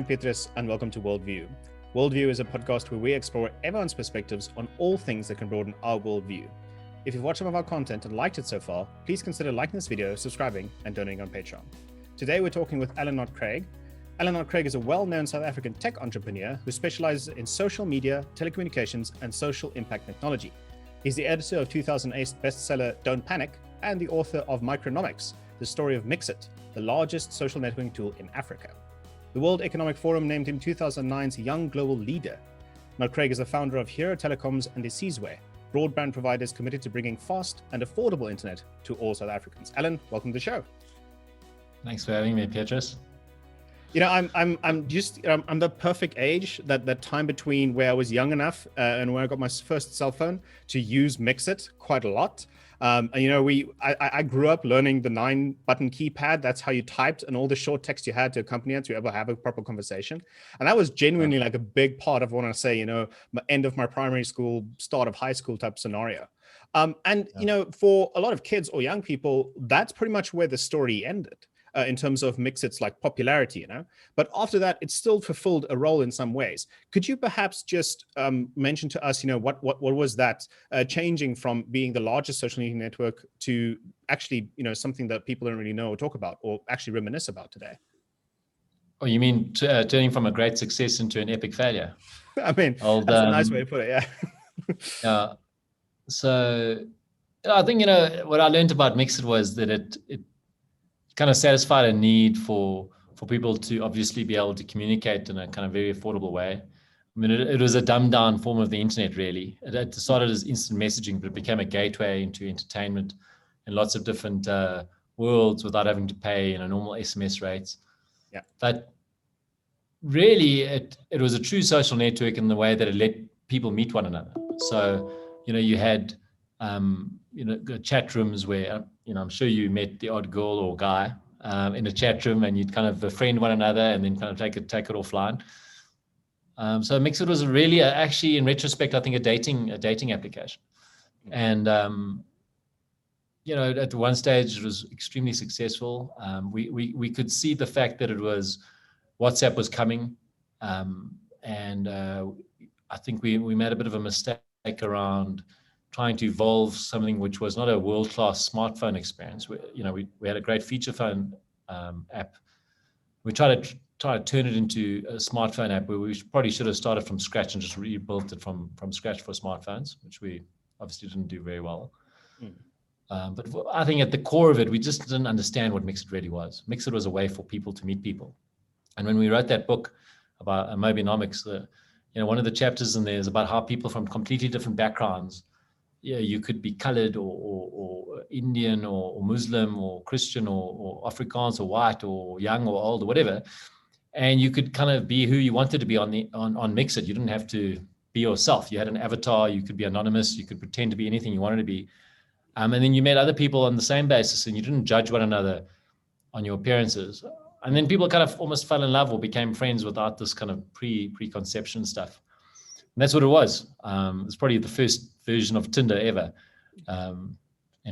Petrus, and welcome to WorldView. WorldView is a podcast where we explore everyone's perspectives on all things that can broaden our worldview. If you've watched some of our content and liked it so far, please consider liking this video, subscribing, and donating on Patreon. Today we're talking with Knott-Craig. Knott-Craig is a well-known South African tech entrepreneur who specializes in social media, telecommunications, and social impact technology. He's the editor of 2008 bestseller Don't Panic and the author of Micronomics, the story of Mxit, the largest social networking tool in Africa. The World Economic Forum named him 2009's Young Global Leader. Knott-Craig is the founder of Hero Telecoms and Isizwe, broadband providers committed to bringing fast and affordable internet to all South Africans. Alan, welcome to the show. Thanks for having me, Petrus. You know, I'm the perfect age, that time between where I was young enough and when I got my first cell phone to use Mxit quite a lot. And you know, I grew up learning the 9-button keypad. That's how you typed, and all the short text you had to accompany it to ever have a proper conversation. And that was genuinely like a big part of what I say, you know, end of my primary school, start of high school type scenario. You know, for a lot of kids or young people, that's pretty much where the story ended. In terms of Mxit's like popularity, you know, but after that, it still fulfilled a role in some ways. Could you perhaps just mention to us, you know, what was that changing from being the largest social media network to actually, you know, something that people don't really know or talk about or actually reminisce about today? Oh, you mean turning from a great success into an epic failure? I mean, that's a nice way to put it. Yeah. Yeah. So I think, you know, what I learned about Mxit was that it kind of satisfied a need for people to obviously be able to communicate in a kind of very affordable way. I mean, it was a dumbed down form of the internet, really. It started as instant messaging, but it became a gateway into entertainment and lots of different worlds without having to pay, you know, normal SMS rates. Yeah. But really, it was a true social network in the way that it let people meet one another. So, you know, you had you know, chat rooms where, you know, I'm sure you met the odd girl or guy in a chat room, and you'd kind of befriend one another and then kind of take it offline. So Mxit was really actually, in retrospect, I think a dating application. And you know, at one stage it was extremely successful. We could see the fact that it was WhatsApp was coming, and I think we made a bit of a mistake around trying to evolve something which was not a world-class smartphone experience. We had a great feature phone app. We tried to turn it into a smartphone app where we probably should have started from scratch and just rebuilt it from scratch for smartphones, which we obviously didn't do very well. But I think at the core of it, we just didn't understand what Mxit really was. Mxit was a way for people to meet people. And when we wrote that book about Mobinomics, you know, one of the chapters in there is about how people from completely different backgrounds, yeah, you could be colored or Indian or Muslim or Christian or Afrikaans or white or young or old or whatever, and you could kind of be who you wanted to be on Mxit. You didn't have to be yourself. You had an avatar. You could be anonymous. You could pretend to be anything you wanted to be, and then you met other people on the same basis, and you didn't judge one another on your appearances. And then people kind of almost fell in love or became friends without this kind of preconception stuff. And that's what it was. It's probably the first version of Tinder ever. And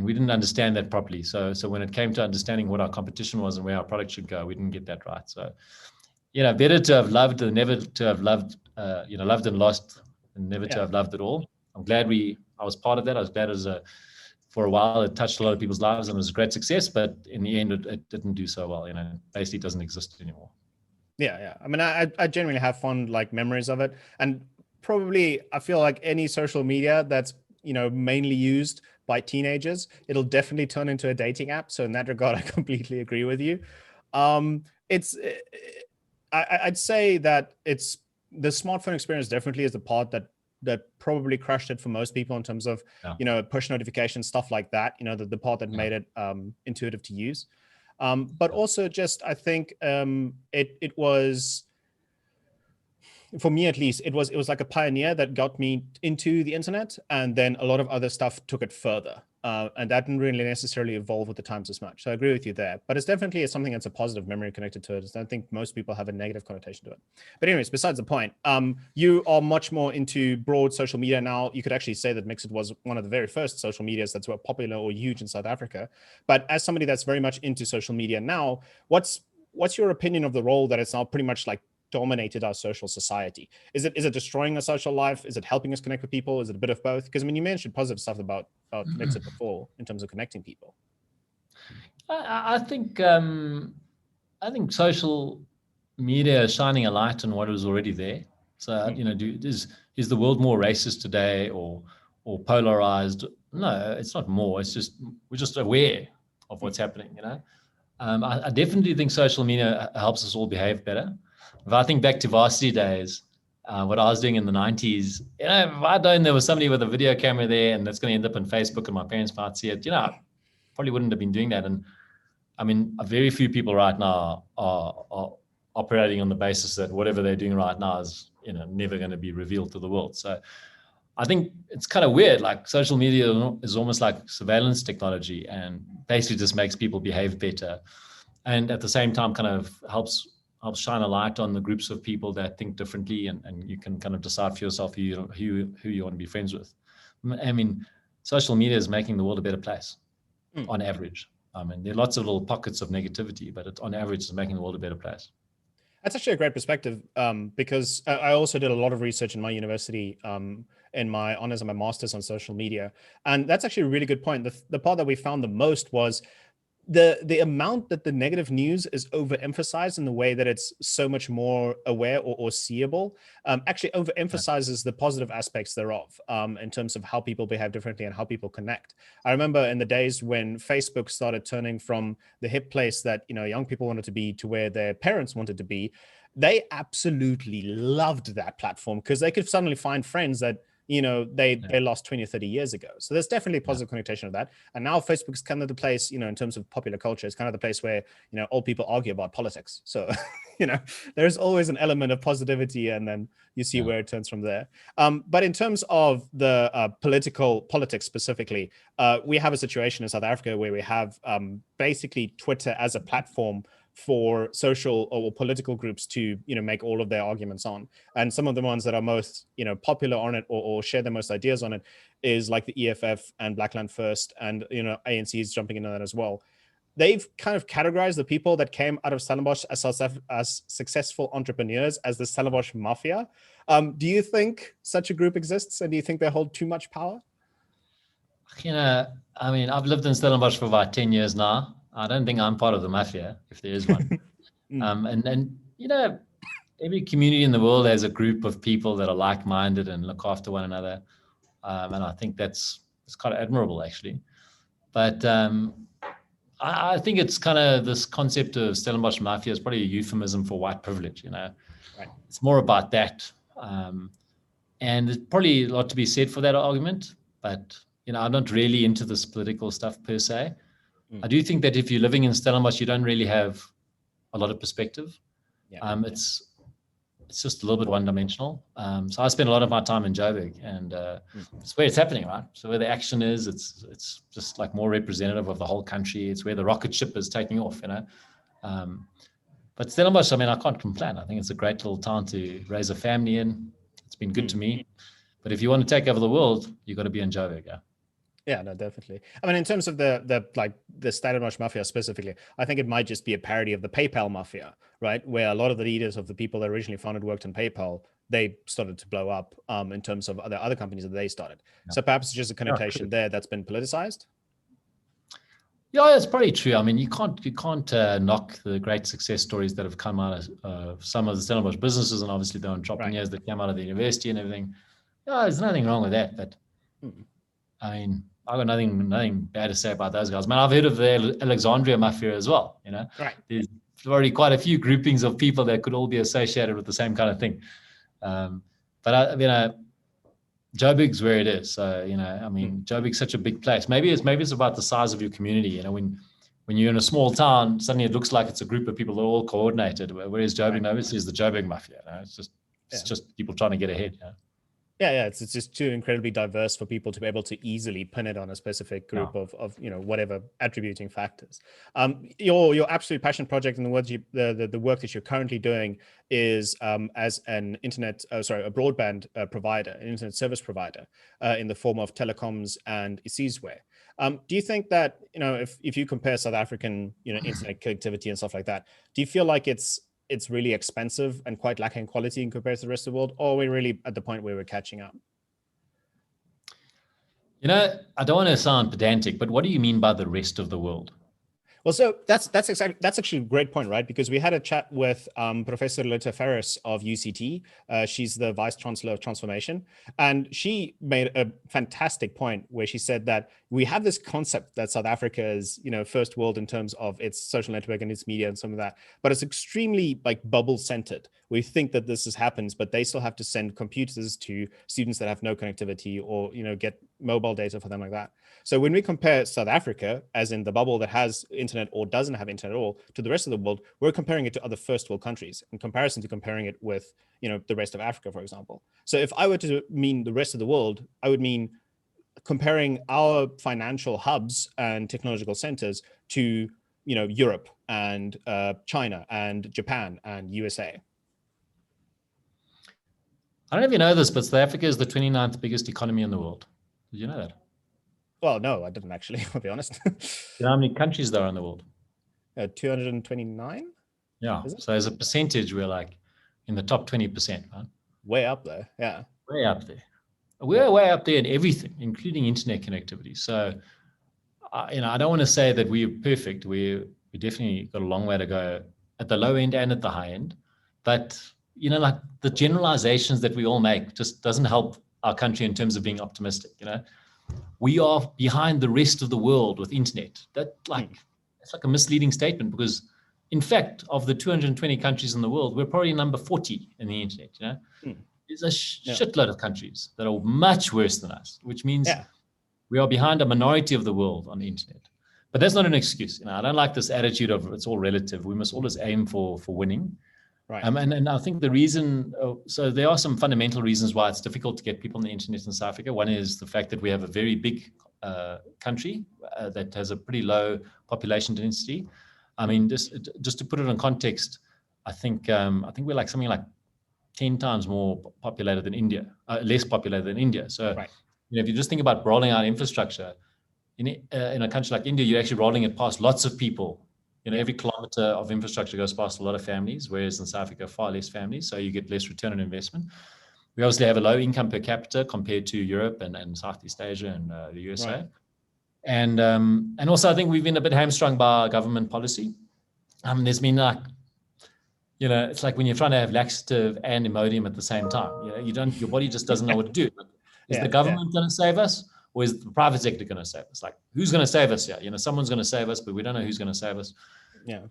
we didn't understand that properly. So when it came to understanding what our competition was and where our product should go, we didn't get that right. So, you know, better to have loved than never to have loved, you know, loved and lost and never to have loved at all. I'm glad I was part of that. I was glad for a while, it touched a lot of people's lives and it was a great success, but in the end, it didn't do so well. You know, basically doesn't exist anymore. Yeah. I mean, I genuinely have fond like memories of it. And probably I feel like any social media that's, you know, mainly used by teenagers, it'll definitely turn into a dating app. So in that regard, I completely agree with you. I'd say that it's the smartphone experience definitely is the part that probably crushed it for most people in terms of, you know, push notifications, stuff like that, you know, the part that made it intuitive to use. But also just, I think it was, for me at least, it was like a pioneer that got me into the internet, and then a lot of other stuff took it further. And that didn't really necessarily evolve with the times as much. So I agree with you there, but it's definitely something that's a positive memory connected to it. I don't think most people have a negative connotation to it. But anyways, besides the point, you are much more into broad social media now. You could actually say that Mxit was one of the very first social medias that's were popular or huge in South Africa. But as somebody that's very much into social media now, what's your opinion of the role that it's now pretty much like dominated our social society? Is it destroying our social life? Is it helping us connect with people? Is it a bit of both? Because I mean, you mentioned positive stuff about Mxit before in terms of connecting people. I think social media is shining a light on what was already there. So is the world more racist today or polarized? No, it's not more. It's just we're just aware of what's happening. I definitely think social media helps us all behave better. If I think back to varsity days, what I was doing in the 90s, if I known there was somebody with a video camera there and that's going to end up on Facebook and my parents might see it, I probably wouldn't have been doing that. And I mean, very few people right now are operating on the basis that whatever they're doing right now is, never going to be revealed to the world. So I think it's kind of weird. Like social media is almost like surveillance technology and basically just makes people behave better. And at the same time, kind of helps shine a light on the groups of people that think differently. And you can kind of decide for yourself who you want to be friends with. I mean, social media is making the world a better place on average. I mean, there are lots of little pockets of negativity, but on average, it's making the world a better place. That's actually a great perspective because I also did a lot of research in my university in my honors and my master's on social media. And that's actually a really good point. The part that we found the most was the amount that the negative news is overemphasized in the way that it's so much more aware or seeable, actually overemphasizes the positive aspects thereof in terms of how people behave differently and how people connect. I remember in the days when Facebook started turning from the hip place that young people wanted to be to where their parents wanted to be, they absolutely loved that platform because they could suddenly find friends that they lost 20 or 30 years ago. So there's definitely a positive connotation of that. And now Facebook's kind of the place, in terms of popular culture, it's kind of the place where, old people argue about politics. So, there's always an element of positivity and then you see where it turns from there. But in terms of the politics specifically, we have a situation in South Africa where we have basically Twitter as a platform for social or political groups to make all of their arguments on, and some of the ones that are most popular on it or share the most ideas on it is like the EFF and Blackland First, and ANC is jumping in on that as well. They've kind of categorized the people that came out of Stellenbosch as successful entrepreneurs as the Stellenbosch Mafia. Do you think such a group exists, and do you think they hold too much power? I mean, I've lived in Stellenbosch for about 10 years now. I don't think I'm part of the mafia, if there is one. And every community in the world has a group of people that are like-minded and look after one another. And I think it's kind of admirable, actually. But I think it's kind of this concept of Stellenbosch Mafia is probably a euphemism for white privilege, Right. It's more about that. And there's probably a lot to be said for that argument. But, I'm not really into this political stuff per se. I do think that if you're living in Stellenbosch, you don't really have a lot of perspective. It's just a little bit one-dimensional. So I spend a lot of my time in Joburg, and it's where it's happening, right? So where the action is, it's just like more representative of the whole country. It's where the rocket ship is taking off, But Stellenbosch, I mean, I can't complain. I think it's a great little town to raise a family in. It's been good to me. But if you want to take over the world, you've got to be in Joburg, Yeah, no, definitely. I mean, in terms of the Stellenbosch Mafia specifically, I think it might just be a parody of the PayPal Mafia, right? Where a lot of the leaders of the people that originally founded worked in PayPal, they started to blow up in terms of other companies that they started. So perhaps it's just a connotation there that's been politicized. Yeah, it's probably true. I mean, you can't knock the great success stories that have come out of some of the Stellenbosch businesses, and obviously the entrepreneurs that came out of the university and everything. Yeah, there's nothing wrong with that, but I mean, I've got nothing bad to say about those guys. Man, I've heard of the Alexandria Mafia as well. Right. There's already quite a few groupings of people that could all be associated with the same kind of thing. But Joburg's where it is. So I mean, Joburg's such a big place. Maybe it's about the size of your community. When you're in a small town, suddenly it looks like it's a group of people that are all coordinated. Whereas Joburg, obviously, is the Joburg Mafia. It's just people trying to get ahead. Yeah, it's just too incredibly diverse for people to be able to easily pin it on a specific group of whatever attributing factors. Your absolute passion project and the work that you're currently doing is as an a broadband provider, an internet service provider in the form of telecoms and Isizwe. Do you think that if you compare South African internet connectivity and stuff like that, do you feel like it's it's really expensive and quite lacking quality in comparison to the rest of the world, or we're really at the point where we're catching up? I don't want to sound pedantic, but what do you mean by the rest of the world? Well, so that's actually a great point, right? Because we had a chat with Professor Lita Ferris of UCT. She's the Vice Chancellor of Transformation, and she made a fantastic point where she said that we have this concept that South Africa is, first world in terms of its social network and its media and some of that, but it's extremely like bubble centered. We think that this happens, but they still have to send computers to students that have no connectivity, or get mobile data for them like that. So when we compare South Africa, as in the bubble that has internet or doesn't have internet at all, to the rest of the world, we're comparing it to other first world countries in comparison to comparing it with, the rest of Africa, for example. So if I were to mean the rest of the world, I would mean comparing our financial hubs and technological centers to, Europe and China and Japan and USA. I don't know if you know this, but South Africa is the 29th biggest economy in the world. Did you know that? Well, no, I didn't actually, I'll be honest. You know how many countries there are in the world? 229? Yeah. So as a percentage, we're like in the top 20%, right? Way up there, yeah. Way up there. We're way up there in everything, including internet connectivity. So, I don't want to say that we're perfect. We definitely got a long way to go at the low end and at the high end. But, like the generalizations that we all make just doesn't help our country in terms of being optimistic, We are behind the rest of the world with internet. It's like a misleading statement, because in fact, of the 220 countries in the world, we're probably number 40 in the internet, There's a shitload of countries that are much worse than us, which means we are behind a minority of the world on the internet. But that's not an excuse. I don't like this attitude of it's all relative. We must always aim for winning. Right. And I think the reason, so there are some fundamental reasons why it's difficult to get people on the internet in South Africa. One is the fact that we have a very big country that has a pretty low population density. I mean, just to put it in context, I think we're like something like 10 times more populated than India, less populated than India. So, if you just think about rolling out infrastructure in a country like India, you're actually rolling it past lots of people. Every kilometer of infrastructure goes past a lot of families, whereas in South Africa, far less families. So you get less return on investment. We obviously have a low income per capita compared to Europe and Southeast Asia and the USA. Right. And also, I think we've been a bit hamstrung by our government policy. There's been it's like when you're trying to have laxative and Imodium at the same time. Your body just doesn't know what to do. Is the government going to save us? Or is the private sector going to save us? Like, who's going to save us here? Someone's going to save us, but we don't know who's going to save us. Yeah.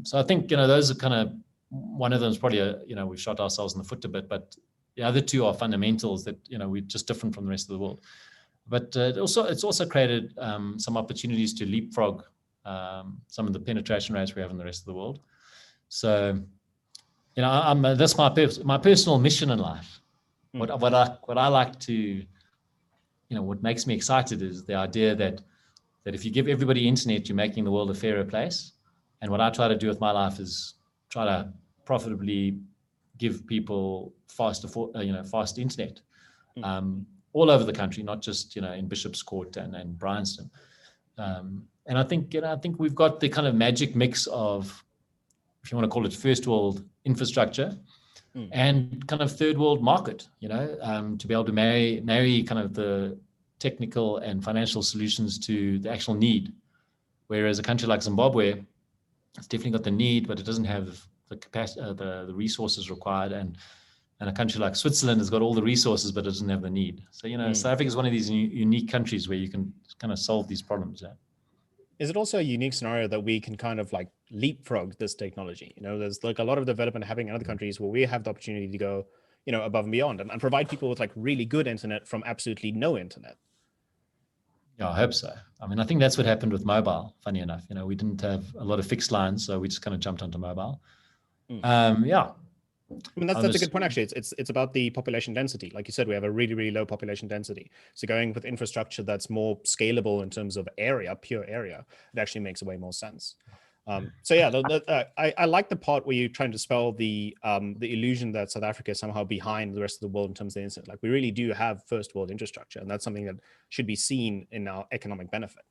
So I think, those are kind of, one of them is probably, we've shot ourselves in the foot a bit, but the other two are fundamentals that, we're just different from the rest of the world. But it's also created some opportunities to leapfrog some of the penetration rates we have in the rest of the world. So, that's my personal mission in life. What I like to, what makes me excited is the idea that if you give everybody internet, you're making the world a fairer place. And what I try to do with my life is try to profitably give people fast internet all over the country, not just in Bishop's Court and Bryanston. And I think we've got the kind of magic mix of, if you want to call it first world infrastructure, and kind of third world market, to be able to marry kind of the technical and financial solutions to the actual need. Whereas a country like Zimbabwe, it's definitely got the need, but it doesn't have the capacity, the resources required. And a country like Switzerland has got all the resources, but it doesn't have the need. So, South Africa is one of these unique countries where you can kind of solve these problems. Is it also a unique scenario that we can kind of like leapfrog this technology? There's like a lot of development happening in other countries where we have the opportunity to go, above and beyond and provide people with like really good internet from absolutely no internet. Yeah, I hope so. I mean, I think that's what happened with mobile, funny enough. We didn't have a lot of fixed lines, so we just kind of jumped onto mobile. Yeah. I mean, that's a good point, actually. It's about the population density. Like you said, we have a really, really low population density. So going with infrastructure that's more scalable in terms of area, pure area, it actually makes way more sense. So yeah, I like the part where you're trying to dispel the illusion that South Africa is somehow behind the rest of the world in terms of the internet. Like we really do have first world infrastructure, and that's something that should be seen in our economic benefit.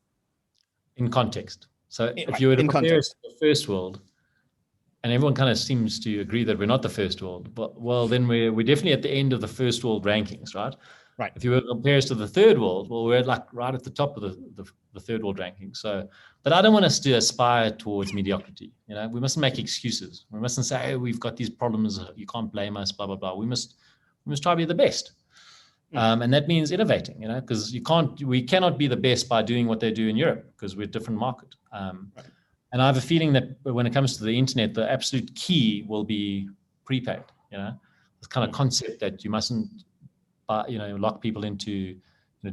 In context. So if you were to compare us to the first world, and everyone kind of seems to agree that we're not the first world, but well, then we're definitely at the end of the first world rankings, right? Right. If you were to compare us to the third world, well, we're like right at the top of the third world ranking. So, but I don't want us to aspire towards mediocrity. You know, we mustn't make excuses. We mustn't say, hey, we've got these problems, you can't blame us, blah blah blah. We must try to be the best. And that means innovating, you know, because we cannot be the best by doing what they do in Europe, because we're a different market. Right. And I have a feeling that when it comes to the internet, the absolute key will be prepaid. You know, this kind of concept that you mustn't, lock people into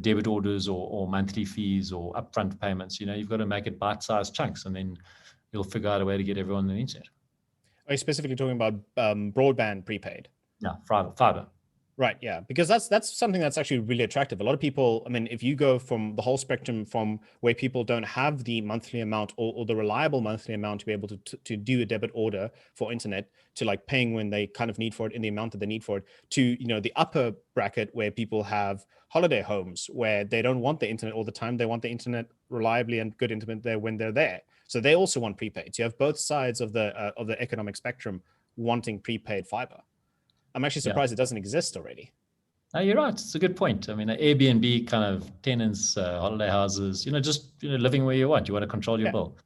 debit orders or monthly fees or upfront payments. You know, you've got to make it bite-sized chunks, and then you'll figure out a way to get everyone on the internet. Are you specifically talking about broadband prepaid? Yeah, fiber. Right, yeah, because that's something that's actually really attractive. A lot of people, I mean, if you go from the whole spectrum from where people don't have the monthly amount or the reliable monthly amount to be able to do a debit order for internet, to like paying when they kind of need for it in the amount that they need for it, to the upper bracket where people have holiday homes where they don't want the internet all the time. They want the internet reliably and good internet there when they're there. So they also want prepaid. So you have both sides of the economic spectrum wanting prepaid fiber. I'm actually surprised it doesn't exist already. No, you're right. It's a good point. I mean, Airbnb kind of tenants, holiday houses, just living where you want. You want to control your bill.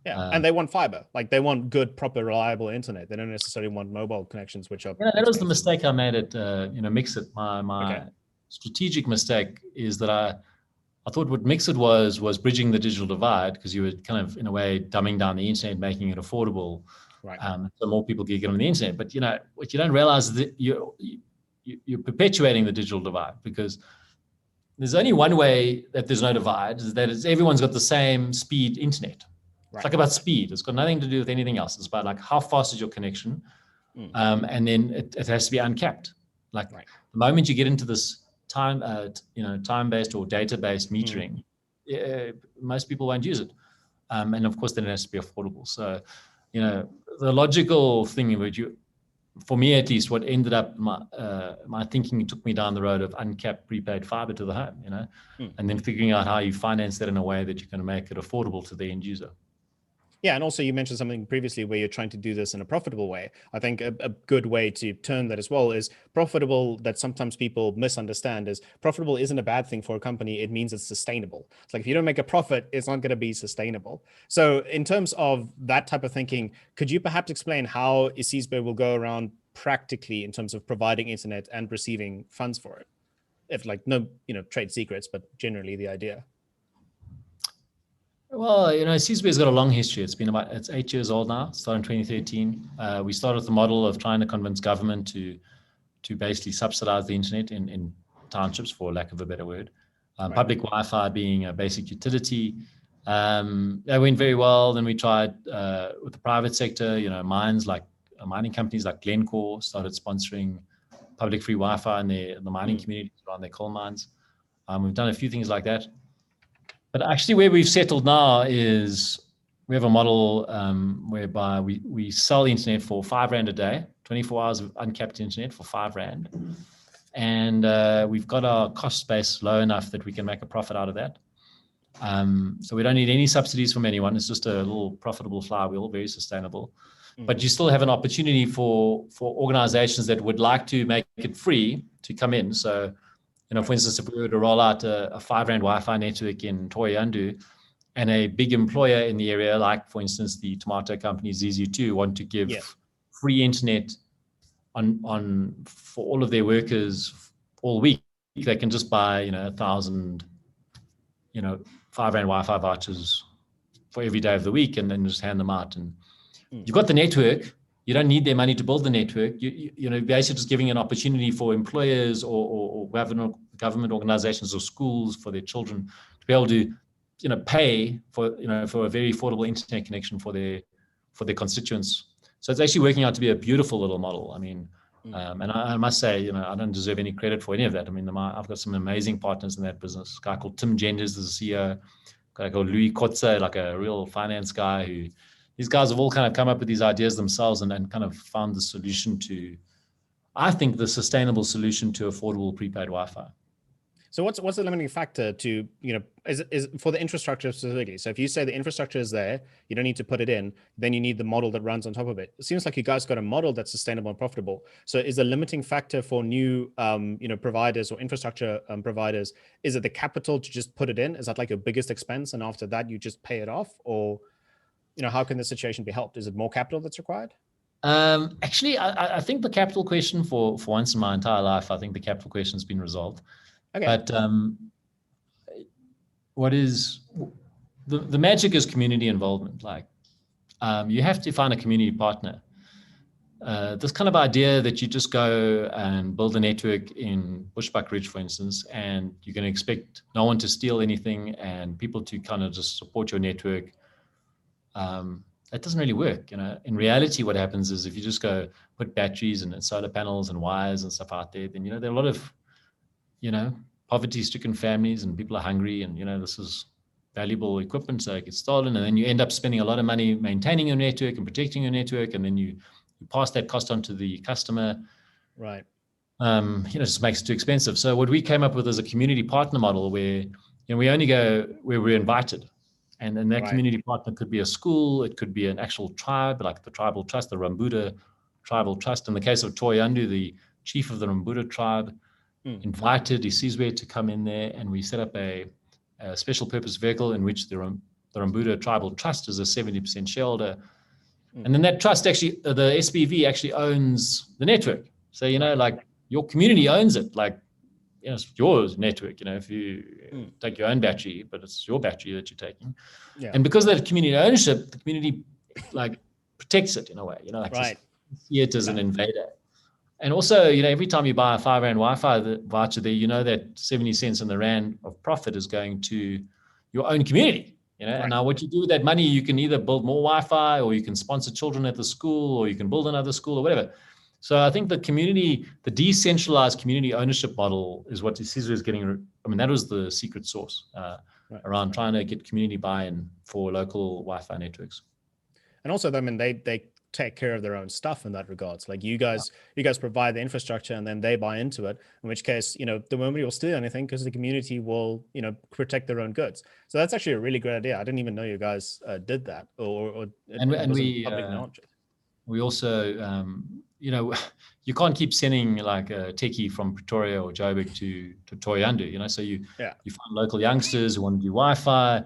Yeah, and they want fiber. Like they want good, proper, reliable internet. They don't necessarily want mobile connections, which are. Yeah, that was the mistake I made at Mxit. My strategic mistake is that I thought what Mxit was bridging the digital divide, because you were kind of in a way dumbing down the internet, making it affordable. Right. So more people can get on the internet. But what you don't realize is that you're perpetuating the digital divide, because there's only one way that there's no divide, is that everyone's got the same speed internet. Right. It's like about speed. It's got nothing to do with anything else. It's about like how fast is your connection, and then it has to be uncapped. Like the moment you get into this time-based or data-based metering, most people won't use it, and of course then it has to be affordable. So, the logical thing for me at least, what ended up my thinking took me down the road of uncapped prepaid fiber to the home, and then figuring out how you finance that in a way that you're going to make it affordable to the end user. Yeah, and also you mentioned something previously where you're trying to do this in a profitable way. I think a good way to turn that as well is profitable, that sometimes people misunderstand, is profitable isn't a bad thing for a company. It means it's sustainable. It's like if you don't make a profit, it's not going to be sustainable. So in terms of that type of thinking, could you perhaps explain how Isizwe will go around practically in terms of providing internet and receiving funds for it? If like no, trade secrets, but generally the idea. Well, Isizwe's got a long history. It's 8 years old now. Started in 2013. We started with the model of trying to convince government to basically subsidize the internet in townships, for lack of a better word. Public Wi-Fi being a basic utility. That went very well. Then we tried with the private sector. Mining companies like Glencore started sponsoring public free Wi-Fi in the mining communities around their coal mines. We've done a few things like that. But actually where we've settled now is we have a model whereby we sell the internet for R5 a day, 24 hours of uncapped internet for R5. And we've got our cost base low enough that we can make a profit out of that. So we don't need any subsidies from anyone. It's just a little profitable flywheel, very sustainable. But you still have an opportunity for organizations that would like to make it free to come in. So, for instance, if we were to roll out a R5 Wi-Fi network in Thohoyandou, and a big employer in the area, like, for instance, the tomato company Isizwe, want to give free internet for all of their workers all week, they can just buy, 1,000, R5 Wi-Fi vouchers for every day of the week, and then just hand them out. And you've got the network. You don't need their money to build the network. Basically just giving an opportunity for employers or government organizations or schools for their children to be able to, pay for a very affordable internet connection for their constituents. So it's actually working out to be a beautiful little model. I mean, and I must say, I don't deserve any credit for any of that. I mean, I've got some amazing partners in that business. A guy called Tim Genders is the CEO. A guy called Louis Kotze, like a real finance guy these guys have all kind of come up with these ideas themselves and kind of found the solution to, I think, the sustainable solution to affordable prepaid Wi-Fi. So what's the limiting factor to, is for the infrastructure specifically? So if you say the infrastructure is there, you don't need to put it in, then you need the model that runs on top of it. It seems like you guys got a model that's sustainable and profitable. So is the limiting factor for new, providers or infrastructure providers, is it the capital to just put it in? Is that like your biggest expense? And after that, you just pay it off? Or, how can the situation be helped? Is it more capital that's required? Actually, I think the capital question for once in my entire life, I think the capital question has been resolved. Okay. But what is the magic is community involvement. Like you have to find a community partner. This kind of idea that you just go and build a network in Bushbuck Ridge, for instance, and you're going to expect no one to steal anything and people to kind of just support your network. That doesn't really work. In reality, what happens is if you just go put batteries and solar panels and wires and stuff out there, then, there are a lot of, poverty-stricken families and people are hungry and, this is valuable equipment, so it gets stolen. And then you end up spending a lot of money maintaining your network and protecting your network. And then you pass that cost on to the customer. Right. It just makes it too expensive. So what we came up with is a community partner model where, we only go where we're invited. And then that community partner could be a school, it could be an actual tribe, like the tribal trust, the Rambuda tribal trust. In the case of Thohoyandou, the chief of the Rambuda tribe invited Isizwe to come in there, and we set up a special purpose vehicle in which the Rambuda tribal trust is a 70% shareholder. And then that trust actually, the SPV actually owns the network. So, like your community owns it, like, it's your network, if you take your own battery, but it's your battery that you're taking. Yeah. And because of that community ownership, the community like protects it in a way, like see it as an invader. And also, every time you buy a $5 Wi-Fi voucher there, that 70 cents in the rand of profit is going to your own community, and now what you do with that money, you can either build more Wi-Fi or you can sponsor children at the school or you can build another school or whatever. So I think the decentralized community ownership model is what Isizwe is getting. I mean, that was the secret sauce around trying to get community buy-in for local Wi-Fi networks. And also, they take care of their own stuff in that regards. Like you guys provide the infrastructure and then they buy into it, in which case, nobody will steal anything because the community will, protect their own goods. So that's actually a really great idea. I didn't even know you guys did that we also, you can't keep sending like a techie from Pretoria or Joburg to Thohoyandou, so you find local youngsters who want to do Wi-Fi,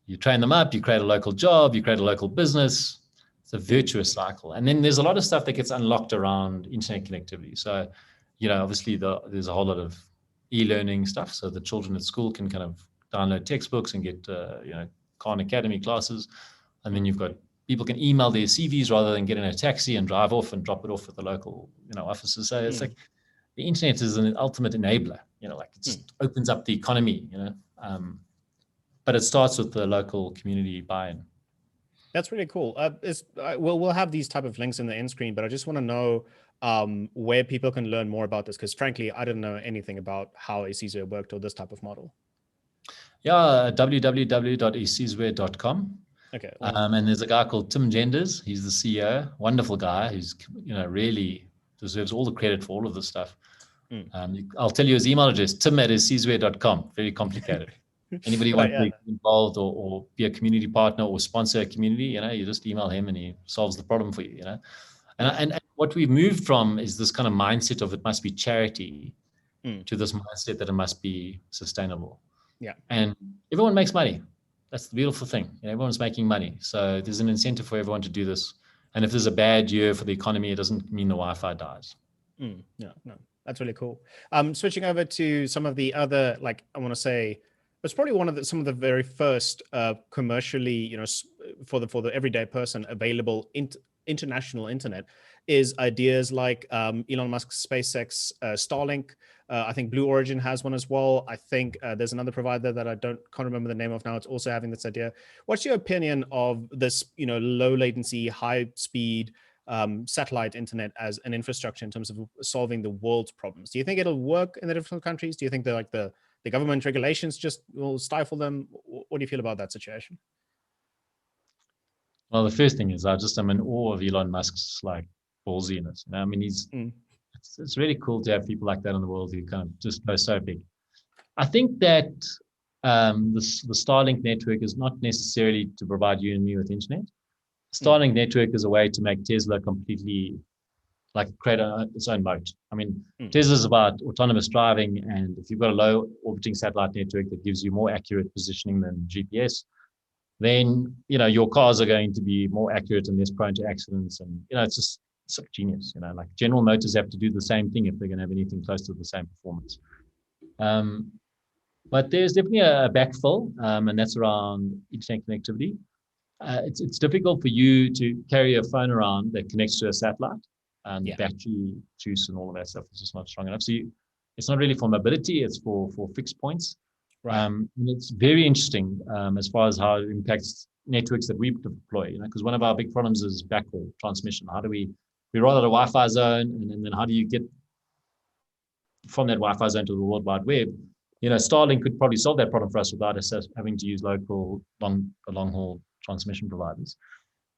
you train them up, you create a local job, you create a local business. It's a virtuous cycle. And then there's a lot of stuff that gets unlocked around internet connectivity. So, obviously there's a whole lot of e-learning stuff. So the children at school can kind of download textbooks and get, Khan Academy classes. And then you've got people can email their CVs rather than get in a taxi and drive off and drop it off at the local, offices. So it's like the internet is an ultimate enabler, like it just opens up the economy, but it starts with the local community buy-in. That's really cool. We'll have these type of links in the end screen, but I just want to know where people can learn more about this, because frankly, I didn't know anything about how Isizwe worked or this type of model. Yeah, www.isizwe.com. Okay. And there's a guy called Tim Genders. He's the CEO, wonderful guy who's, really deserves all the credit for all of this stuff. I'll tell you his email address, tim@isizwe.com. Very complicated. Anybody want to be involved or be a community partner or sponsor a community, you just email him and he solves the problem for you, And what we've moved from is this kind of mindset of it must be charity to this mindset that it must be sustainable. Yeah. And everyone makes money. That's the beautiful thing. Everyone's making money. So there's an incentive for everyone to do this. And if there's a bad year for the economy, it doesn't mean the Wi-Fi dies. No, that's really cool. Switching over to some of the other, I want to say, it's probably some of the very first commercially, for the everyday person available international internet is ideas like Elon Musk's SpaceX Starlink. I think Blue Origin has one as well. I think there's another provider that I can't remember the name of now. It's also having this idea. What's your opinion of this, low latency, high speed satellite internet as an infrastructure in terms of solving the world's problems? Do you think it'll work in the different countries? Do you think that the government regulations just will stifle them? What do you feel about that situation? Well, the first thing is I'm in awe of Elon Musk's ballsiness. I mean, it's really cool to have people like that in the world who kind of just go so big. I think that the Starlink network is not necessarily to provide you and me with internet. Starlink network is a way to make Tesla completely create its own moat. I mean, Tesla's about autonomous driving, and if you've got a low orbiting satellite network that gives you more accurate positioning than GPS, then your cars are going to be more accurate and less prone to accidents. And it's like genius. Like General Motors have to do the same thing if they're going to have anything close to the same performance. But there's definitely a backfill, and that's around internet connectivity. It's difficult for you to carry a phone around that connects to a satellite, and the battery juice and all of that stuff is just not strong enough. So it's not really for mobility; it's for fixed points. Right. And it's very interesting as far as how it impacts networks that we deploy. Because one of our big problems is backhaul transmission. How do we roll out a Wi-Fi zone, and then how do you get from that Wi-Fi zone to the World Wide Web? Starlink could probably solve that problem for us without us having to use local long-haul transmission providers.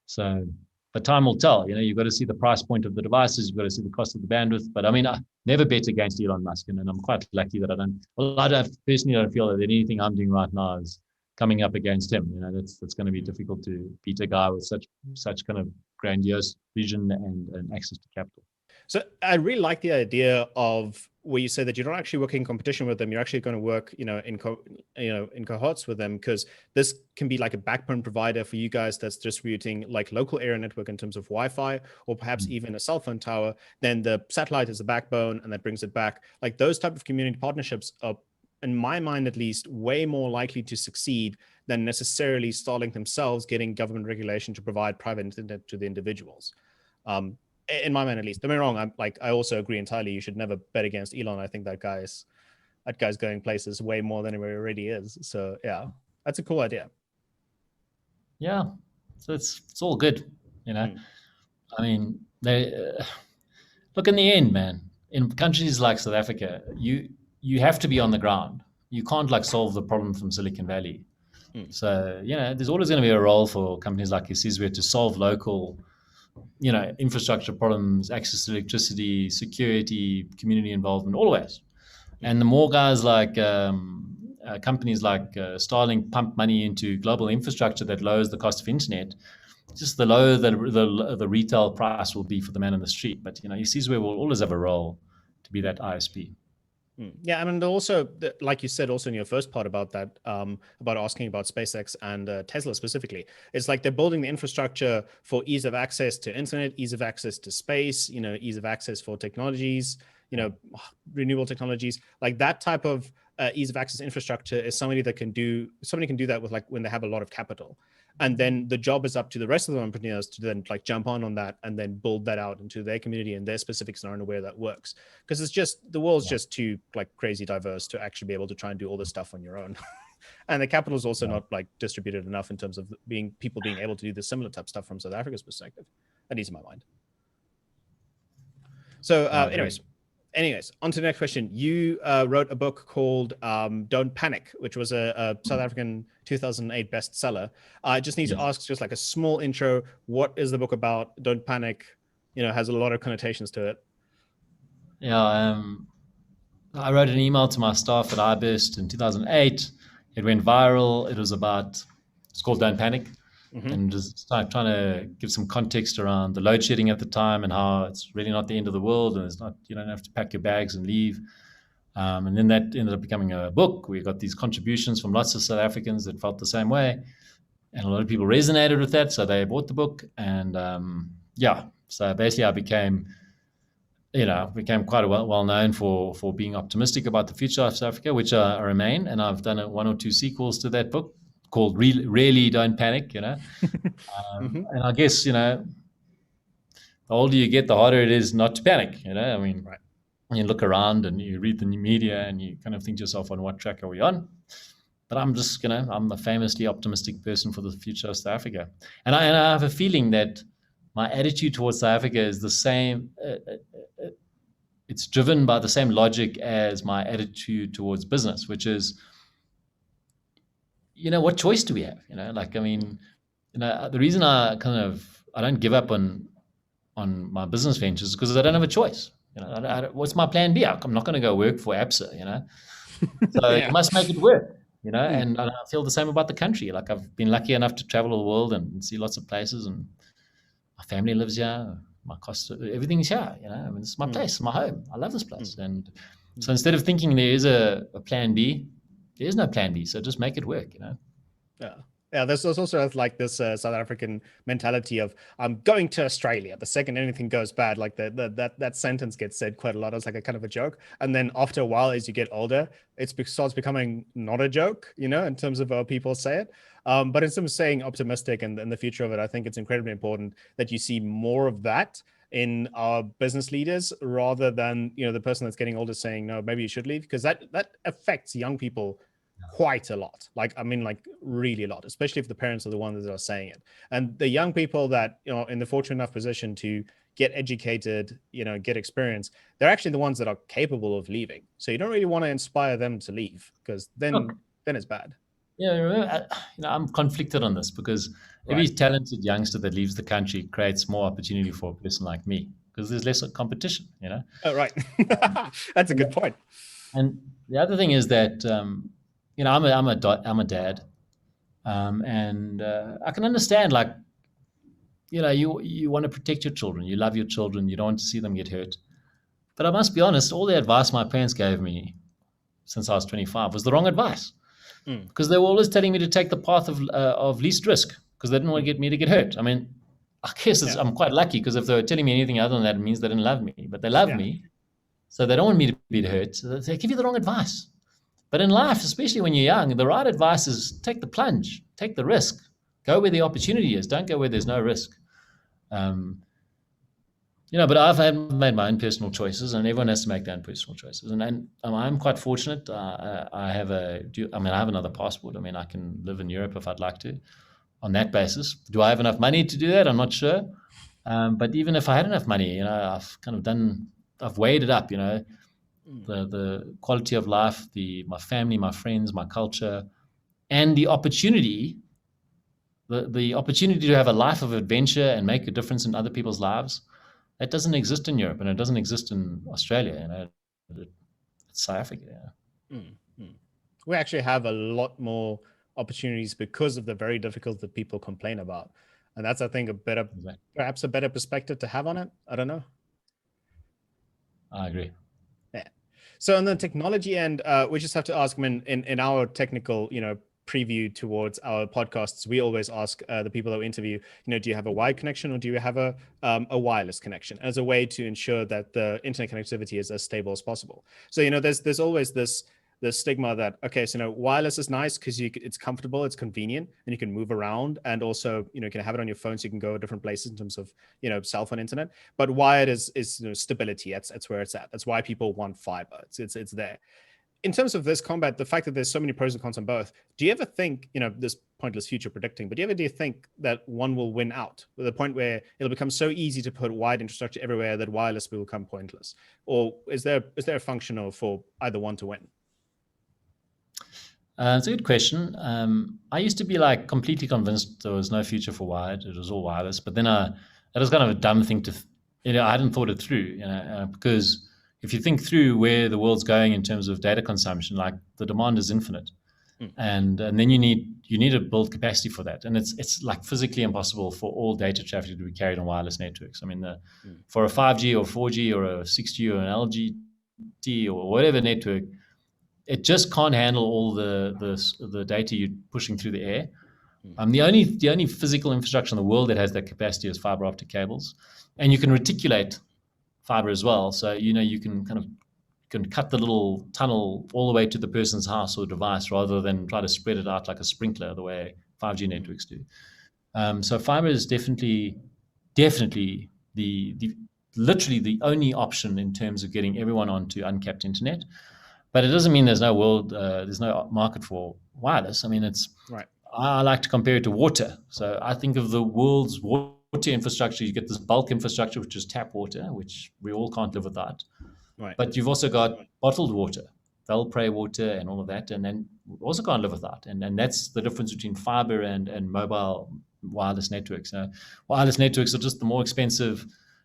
So, but time will tell. You've got to see the price point of the devices. You've got to see the cost of the bandwidth. But I mean, I never bet against Elon Musk, and I'm quite lucky that I personally don't feel that anything I'm doing right now is coming up against him. That's going to be difficult to beat a guy with such kind of grandiose vision and access to capital. So I really like the idea of where you say that you're not actually working in competition with them. You're actually going to work, in cohorts with them, because this can be like a backbone provider for you guys that's distributing like local area network in terms of Wi-Fi, or perhaps even a cell phone tower. Then the satellite is the backbone, and that brings it back. Like those type of community partnerships are, in my mind at least, way more likely to succeed than necessarily Starlink themselves getting government regulation to provide private internet to the individuals. In my mind, at least. Don't get me wrong. I also agree entirely. You should never bet against Elon. I think that guy's going places way more than he already is. So yeah, that's a cool idea. Yeah, so it's all good, I mean, they look, in the end, man. In countries like South Africa, you have to be on the ground. You can't solve the problem from Silicon Valley. So there's always going to be a role for companies like Isizwe to solve local infrastructure problems, access to electricity, security, community involvement, always. And the more guys like companies like Starlink pump money into global infrastructure that lowers the cost of internet, just the lower the retail price will be for the man in the street. But Isizwe will always have a role to be that ISP. Yeah, I mean, also, like you said, also in your first part about that, about asking about SpaceX and Tesla specifically, it's like they're building the infrastructure for ease of access to internet, ease of access to space, ease of access for technologies, renewable technologies. Like that type of ease of access infrastructure is somebody can do that with when they have a lot of capital. And then the job is up to the rest of the entrepreneurs to then jump on that and then build that out into their community and their specific scenario where that works. Because it's just, the world's just too crazy diverse to actually be able to try and do all this stuff on your own. And the capital is also not distributed enough in terms of people being able to do the similar type stuff from South Africa's perspective, at least in my mind. So anyways, on to the next question. You wrote a book called Don't Panic, which was a South African 2008 bestseller. I just need to ask just a small intro. What is the book about? Don't Panic, has a lot of connotations to it. Yeah, I wrote an email to my staff at iBurst in 2008. It went viral. It's called Don't Panic. And just trying to give some context around the load shedding at the time and how it's really not the end of the world, and it's not, you don't have to pack your bags and leave. And then that ended up becoming a book. We got these contributions from lots of South Africans that felt the same way, and a lot of people resonated with that, so they bought the book. And so basically I became quite well known for being optimistic about the future of South Africa, which I remain. And I've done 1 or 2 sequels to that book called Really Don't Panic, And I guess, the older you get, the harder it is not to panic, I mean, you look around and you read the new media and you kind of think to yourself, on what track are we on? But I'm just, I'm a famously optimistic person for the future of South Africa. And I have a feeling that my attitude towards South Africa is the same. It's driven by the same logic as my attitude towards business, which is, what choice do we have? The reason I don't give up on my business ventures is because I don't have a choice. What's my plan B? I'm not going to go work for ABSA, So Yeah. you must make it work, and I feel the same about the country. Like I've been lucky enough to travel the world and see lots of places, and my family lives here. My cost, everything's here. I mean, this is my place, my home. I love this place. And so instead of thinking there is a plan B, there is no plan B. So just make it work. Yeah. Yeah, there's also like this South African mentality of I'm going to Australia the second anything goes bad. Like that sentence gets said quite a lot as like a kind of a joke, and then after a while, as you get older, it starts becoming not a joke, in terms of how people say it. But in terms of saying optimistic and the future of it, I think it's incredibly important that you see more of that in our business leaders rather than the person that's getting older saying no, maybe you should leave, because that affects young people quite a lot. Like, I mean, like really a lot, especially if the parents are the ones that are saying it. And the young people that, in the fortunate enough position to get educated, get experience, they're actually the ones that are capable of leaving. So you don't really want to inspire them to leave, because then it's bad. Yeah, I'm conflicted on this because every talented youngster that leaves the country creates more opportunity for a person like me because there's less competition, Oh, right. That's a good point. And the other thing is that, I'm a dad, and I can understand, like, you want to protect your children, you love your children, you don't want to see them get hurt. But I must be honest, all the advice my parents gave me since I was 25 was the wrong advice, because they were always telling me to take the path of least risk because they didn't want to get me to get hurt. I mean, I guess I'm quite lucky because if they were telling me anything other than that, it means they didn't love me. But they love me, so they don't want me to be hurt. So they give you the wrong advice. But in life, especially when you're young, the right advice is take the plunge, take the risk, go where the opportunity is. Don't go where there's no risk. But I've made my own personal choices, and everyone has to make their own personal choices. And I'm quite fortunate. I have another passport. I mean, I can live in Europe if I'd like to. On that basis, do I have enough money to do that? I'm not sure. But even if I had enough money, I've weighed it up. The quality of life, my family, my friends, my culture, and the opportunity, the opportunity to have a life of adventure and make a difference in other people's lives. That doesn't exist in Europe, and it doesn't exist in Australia. It's South Africa. We actually have a lot more opportunities because of the very difficult that people complain about, and that's, I think, perhaps a better perspective to have on it. I don't know. I agree. Yeah. So on the technology end, we just have to ask them in our technical, preview towards our podcasts. We always ask the people that we interview, do you have a wired connection or do you have a wireless connection, as a way to ensure that the internet connectivity is as stable as possible. So, there's always this stigma that, okay, so wireless is nice because it's comfortable, it's convenient, and you can move around, and also you can have it on your phone so you can go to different places in terms of cell phone internet. But wired is stability. That's where it's at. That's why people want fiber. It's there. In terms of this combat, the fact that there's so many pros and cons on both, do you ever think, this pointless future predicting, but do you think that one will win out, with a point where it'll become so easy to put wired infrastructure everywhere that wireless will become pointless? Or is there a function for either one to win? It's a good question. I used to be like completely convinced there was no future for wired. It was all wireless. But then that was kind of a dumb thing to, I hadn't thought it through, because if you think through where the world's going in terms of data consumption, like the demand is infinite, and then you need to build capacity for that, and it's like physically impossible for all data traffic to be carried on wireless networks. I mean, for a 5G or 4G or a 6G or an LGT or whatever network, it just can't handle all the data you're pushing through the air. The only physical infrastructure in the world that has that capacity is fiber optic cables, and you can reticulate fiber as well. So you can cut the little tunnel all the way to the person's house or device, rather than try to spread it out like a sprinkler the way 5G networks do. So fiber is definitely literally the only option in terms of getting everyone onto uncapped internet. But it doesn't mean there's no market for wireless. I mean, it's right. I like to compare it to water. So I think of the world's water infrastructure. You get this bulk infrastructure, which is tap water, which we all can't live without. Right. But you've also got bottled water, Velpray water, and all of that, and then we also can't live without. And that's the difference between fiber and mobile wireless networks. Wireless networks are just the more expensive,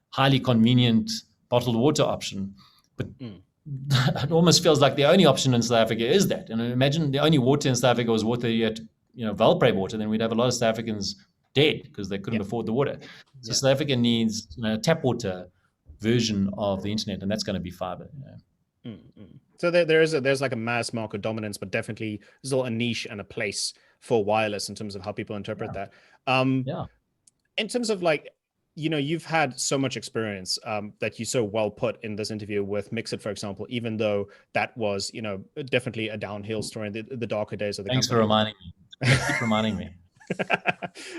highly convenient bottled water option. But it almost feels like the only option in South Africa is that. And imagine the only water in South Africa was water you had to, Valpray water, then we'd have a lot of South Africans dead because they couldn't afford the water. So South Africa needs a tap water version of the internet, and that's going to be fiber. So there's like a mass market dominance, but definitely there's still a niche and a place for wireless in terms of how people interpret that. In terms of like, you've had so much experience that you so well put in this interview with Mxit, for example, even though that was, definitely a downhill story in the darker days of the company. Thanks for reminding me. Keep reminding me.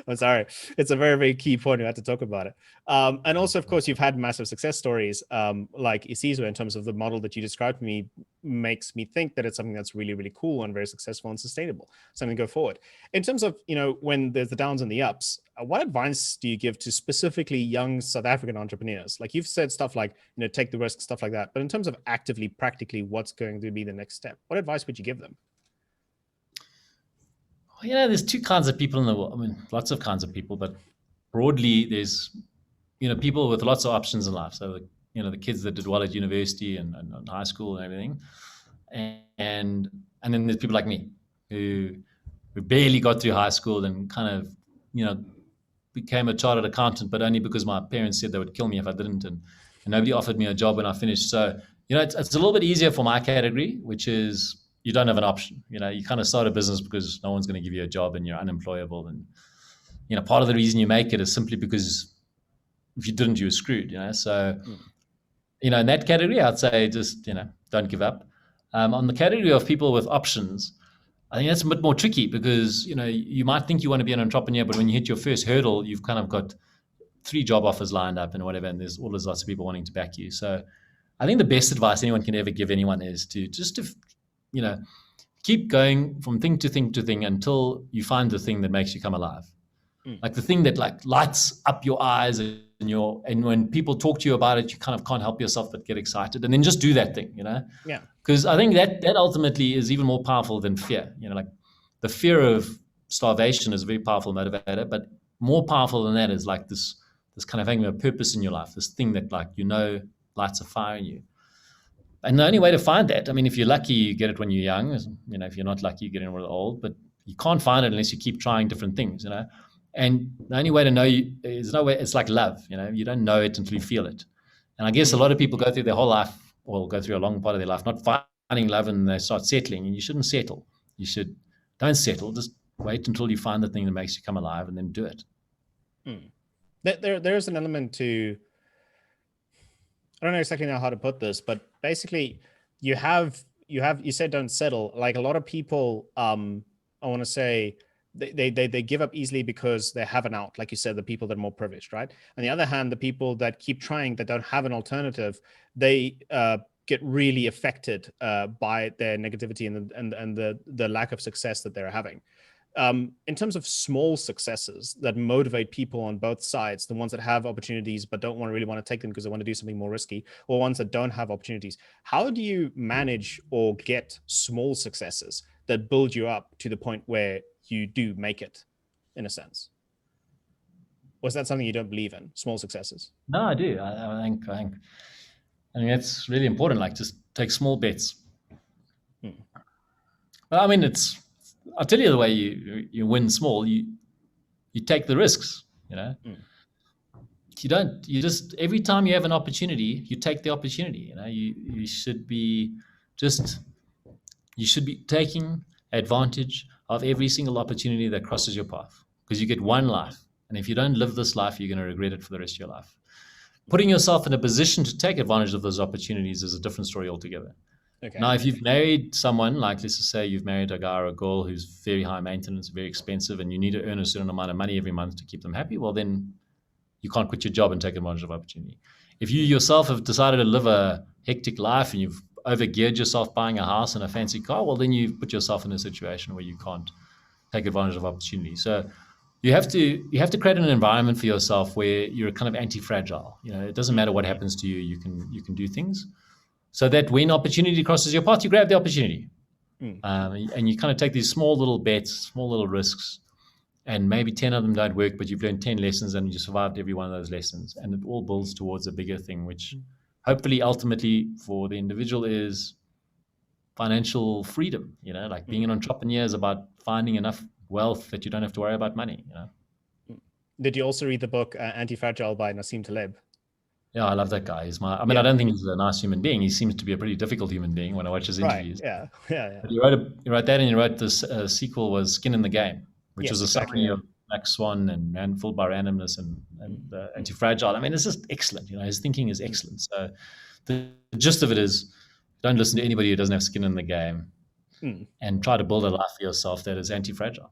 I'm sorry. It's a very, very key point. We had to talk about it. And also, of course, you've had massive success stories like Isizwe in terms of the model that you described to me makes me think that it's something that's really, really cool and very successful and sustainable. Something to go forward. In terms of, when there's the downs and the ups, what advice do you give to specifically young South African entrepreneurs? Like you've said stuff like, take the risk, stuff like that. But in terms of actively, practically, what's going to be the next step? What advice would you give them? There's two kinds of people in the world. I mean, lots of kinds of people, but broadly, there's, people with lots of options in life. So, the kids that did well at university and high school and everything. And then there's people like me who barely got through high school and kind of, became a chartered accountant, but only because my parents said they would kill me if I didn't. And nobody offered me a job when I finished. So, it's a little bit easier for my category, which is, you don't have an option. You kind of start a business because no one's going to give you a job and you're unemployable. And, part of the reason you make it is simply because if you didn't, you were screwed, So, in that category, I'd say just, don't give up. On the category of people with options, I think that's a bit more tricky because, you might think you want to be an entrepreneur, but when you hit your first hurdle, you've kind of got 3 job offers lined up and whatever, and there's lots of people wanting to back you. So I think the best advice anyone can ever give anyone is to keep going from thing to thing to thing until you find the thing that makes you come alive. Like the thing that like lights up your eyes and when people talk to you about it, you kind of can't help yourself but get excited, and then just do that thing, Yeah. Because I think that ultimately is even more powerful than fear. Like the fear of starvation is a very powerful motivator, but more powerful than that is like this kind of having a purpose in your life, this thing that lights a fire in you. And the only way to find that, I mean, if you're lucky, you get it when you're young. If you're not lucky, you get it when you're old. But you can't find it unless you keep trying different things, And the only way to know is no way. It's like love, You don't know it until you feel it. And I guess a lot of people go through their whole life, or go through a long part of their life, not finding love, and they start settling. And you shouldn't settle. Don't settle. Just wait until you find the thing that makes you come alive, and then do it. There's an element to. I don't know exactly how to put this, but basically you said don't settle. Like a lot of people, I want to say they give up easily because they have an out. Like you said, the people that are more privileged, right? On the other hand, the people that keep trying, that don't have an alternative, they get really affected by their negativity and the lack of success that they're having. In terms of small successes that motivate people on both sides, the ones that have opportunities but don't really want to take them because they want to do something more risky, or ones that don't have opportunities, how do you manage or get small successes that build you up to the point where you do make it, in a sense? Was that something you don't believe in, small successes? No, I do. I think that's really important. Like, just take small bets. Well, I mean, I'll tell you the way you win small. You take the risks. You just every time you have an opportunity, you take the opportunity. You should be taking advantage of every single opportunity that crosses your path, because you get one life, and if you don't live this life, you're going to regret it for the rest of your life. Putting yourself in a position to take advantage of those opportunities is a different story altogether. Okay. Now, if you've married someone, like let's just say you've married a guy or a girl who's very high maintenance, very expensive, and you need to earn a certain amount of money every month to keep them happy, well, then you can't quit your job and take advantage of opportunity. If you yourself have decided to live a hectic life and you've overgeared yourself buying a house and a fancy car, well, then you've put yourself in a situation where you can't take advantage of opportunity. So you have to create an environment for yourself where you're kind of anti-fragile. It doesn't matter what happens to you, you can do things. So that when opportunity crosses your path, you grab the opportunity. And you kind of take these small little bets, small little risks, and maybe 10 of them don't work, but you've learned 10 lessons and you survived every one of those lessons. And it all builds towards a bigger thing, which hopefully ultimately for the individual is financial freedom. Like being an entrepreneur is about finding enough wealth that you don't have to worry about money. Did you also read the book Anti-Fragile by Nassim Taleb? Yeah, I love that guy. I don't think he's a nice human being. He seems to be a pretty difficult human being when I watch his interviews. Right. Yeah. But he wrote that, and he wrote this sequel was Skin in the Game, which was a summary of Black Swan and Man Fooled by Randomness and Anti-Fragile. I mean, it's just excellent. His thinking is excellent. So the gist of it is, don't listen to anybody who doesn't have skin in the game, and try to build a life for yourself that is anti-fragile.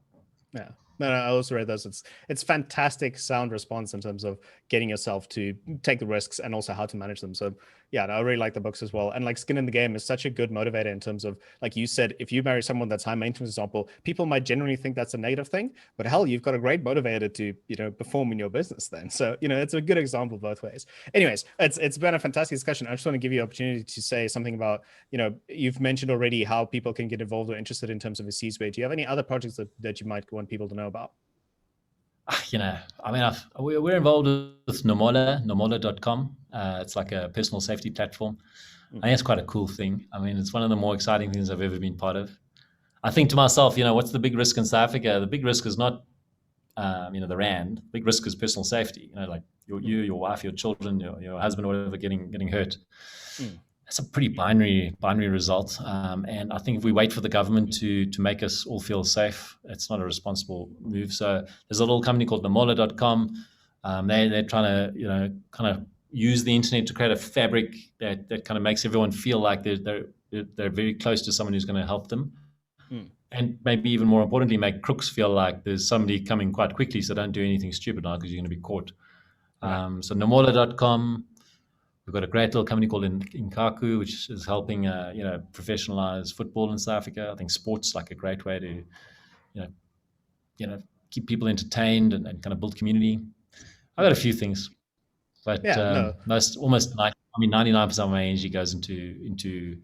Yeah. No, I also read those. It's fantastic sound response in terms of getting yourself to take the risks and also how to manage them. So yeah, I really like the books as well. And like Skin in the Game is such a good motivator in terms of, like you said, if you marry someone that's high maintenance, for example, people might generally think that's a negative thing, but hell, you've got a great motivator to, perform in your business then. So, it's a good example both ways. Anyways, it's been a fantastic discussion. I just want to give you an opportunity to say something about, you've mentioned already how people can get involved or interested in terms of Isizwe. Do you have any other projects that you might want people to know about? We're involved with nomola.com. It's like a personal safety platform. I think it's quite a cool thing. I mean, it's one of the more exciting things I've ever been part of. I think to myself, what's the big risk in South Africa? The big risk is not, the rand. The big risk is personal safety. Like your wife, your children, your husband, or whatever, getting hurt. It's a pretty binary result. And I think if we wait for the government to make us all feel safe, it's not a responsible move. So there's a little company called nomola.com. They're trying to, kind of use the internet to create a fabric that kind of makes everyone feel like they're very close to someone who's going to help them. And maybe even more importantly, make crooks feel like there's somebody coming quite quickly, so don't do anything stupid now because you're going to be caught. So nomola.com. We've got a great little company called Inkaku, which is helping, professionalize football in South Africa. I think sport's like a great way to, keep people entertained and kind of build community. I've got a few things, but 99% of my energy goes into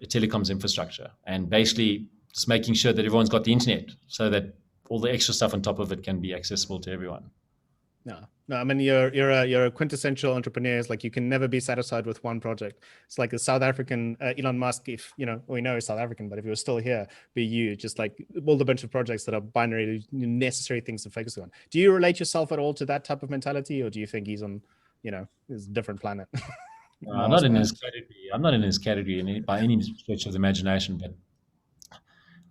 telecoms infrastructure, and basically just making sure that everyone's got the internet so that all the extra stuff on top of it can be accessible to everyone. No, I mean, you're a quintessential entrepreneur. It's like you can never be satisfied with one project. It's like the South African Elon Musk, if, we know he's South African, but if he was still here, be you, just like build a bunch of projects that are binary, necessary things to focus on. Do you relate yourself at all to that type of mentality, or do you think he's on, his different planet? I'm not in his category. I'm not in his category by any stretch of the imagination, but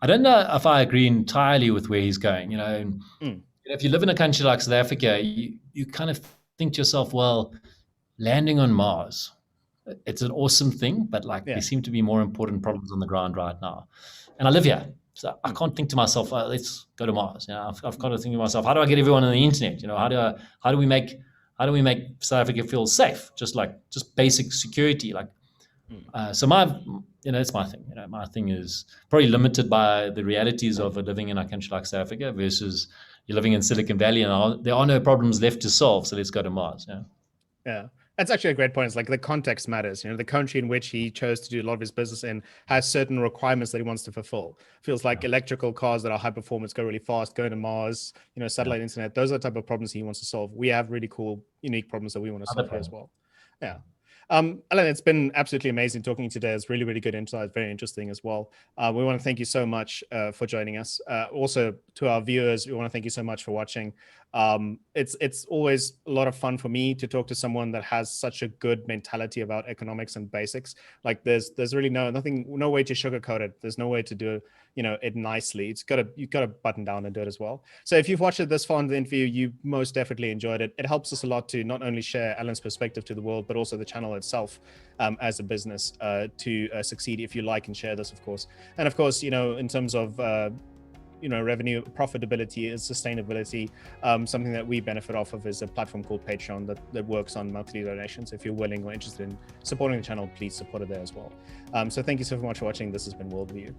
I don't know if I agree entirely with where he's going, If you live in a country like South Africa, you kind of think to yourself, well, landing on Mars, it's an awesome thing, but there seem to be more important problems on the ground right now. And I live here, so I can't think to myself, let's go to Mars. I've got to think to myself, how do I get everyone on the internet? How do we make South Africa feel safe? Just basic security. So it's my thing. My thing is probably limited by the realities of living in a country like South Africa versus you're living in Silicon Valley and there are no problems left to solve. So let's go to Mars. Yeah. That's actually a great point. It's like the context matters. The country in which he chose to do a lot of his business in has certain requirements that he wants to fulfill. Feels like electrical cars that are high performance, go really fast, go to Mars, satellite internet. Those are the type of problems he wants to solve. We have really cool, unique problems that we want to solve here as well. Yeah. Alan, it's been absolutely amazing talking to you today. It's really, really good insight, very interesting as well. We want to thank you so much for joining us. Also, to our viewers, we want to thank you so much for watching. It's always a lot of fun for me to talk to someone that has such a good mentality about economics and basics. Like there's really no way to sugarcoat it. There's no way to do it nicely. You've got to button down and do it as well. So if you've watched it this far in the interview, you most definitely enjoyed it. It helps us a lot to not only share Alan's perspective to the world, but also the channel itself as a business to succeed if you like and share this, of course. And of course, in terms of revenue, profitability, and sustainability, something that we benefit off of is a platform called Patreon that works on monthly donations. If you're willing or interested in supporting the channel, please support it there as well. So thank you so much for watching. This has been WorldView.